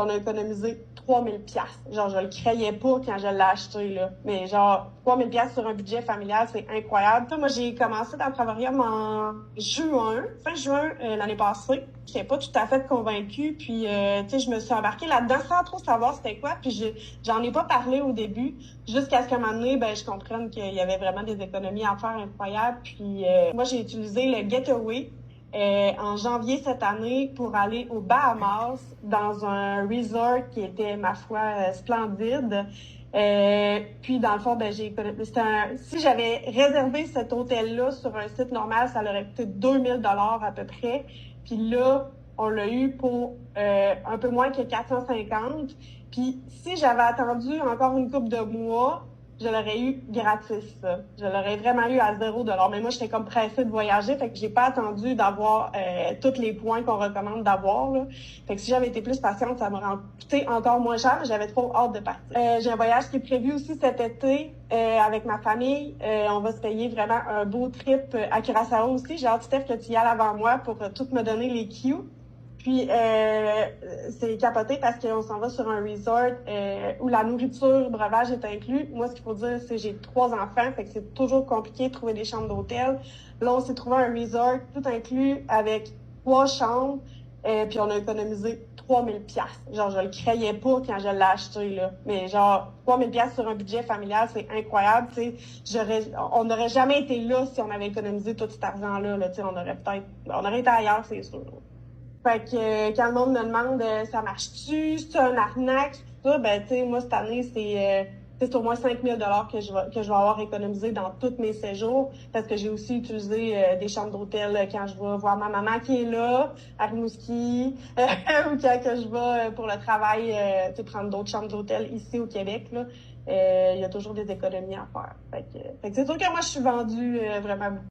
On a économisé 3000$. Genre, je le croyais pas quand je l'ai acheté, là. Mais genre, 3000$ sur un budget familial, c'est incroyable. Moi, j'ai commencé dans le travaillum en fin juin l'année passée. J'étais pas tout à fait convaincue. Puis, tu sais, je me suis embarquée là-dedans sans trop savoir c'était quoi. Puis, j'en ai pas parlé au début, jusqu'à ce qu'à un moment donné, je comprenne qu'il y avait vraiment des économies à faire incroyables. Puis, moi, j'ai utilisé le Getaway en janvier cette année pour aller aux Bahamas dans un resort qui était, ma foi, splendide. Puis, dans le fond, si j'avais réservé cet hôtel-là sur un site normal, ça aurait coûté 2000$ à peu près. Puis là, on l'a eu pour un peu moins que 450. Puis, si j'avais attendu encore une couple de mois, je l'aurais eu gratis, ça. Je l'aurais vraiment eu à 0$. Mais moi, j'étais comme pressée de voyager, fait que j'ai pas attendu d'avoir tous les points qu'on recommande d'avoir, là. Fait que si j'avais été plus patiente, ça m'aurait coûté encore moins cher, mais j'avais trop hâte de partir. J'ai un voyage qui est prévu aussi cet été avec ma famille. On va se payer vraiment un beau trip à Curaçao aussi. J'ai hâte, Steph, que tu y ailles avant moi pour tout me donner les cues. Puis, c'est capoté parce qu'on s'en va sur un resort où la nourriture, breuvage est inclus. Moi, ce qu'il faut dire, c'est que j'ai 3 enfants, fait que c'est toujours compliqué de trouver des chambres d'hôtel. Là, on s'est trouvé un resort tout inclus avec 3 chambres, puis on a économisé 3000$. Genre, je le croyais pas quand je l'ai acheté, là. Mais genre, 3000$ sur un budget familial, c'est incroyable, tu sais. On n'aurait jamais été là si on avait économisé tout cet argent-là, là, tu sais. On aurait été ailleurs, c'est sûr. Fait que quand le monde me demande ça marche-tu, c'est un arnaque, tout ça, tu sais, moi cette année, c'est au moins 5000$ que je vais avoir économisé dans tous mes séjours, parce que j'ai aussi utilisé des chambres d'hôtel quand je vais voir ma maman qui est là, à Rimouski, ou quand que je vais pour le travail, tu sais, prendre d'autres chambres d'hôtel ici au Québec, là. Il y a toujours des économies à faire. Fait que c'est sûr que moi, je suis vendue vraiment beaucoup.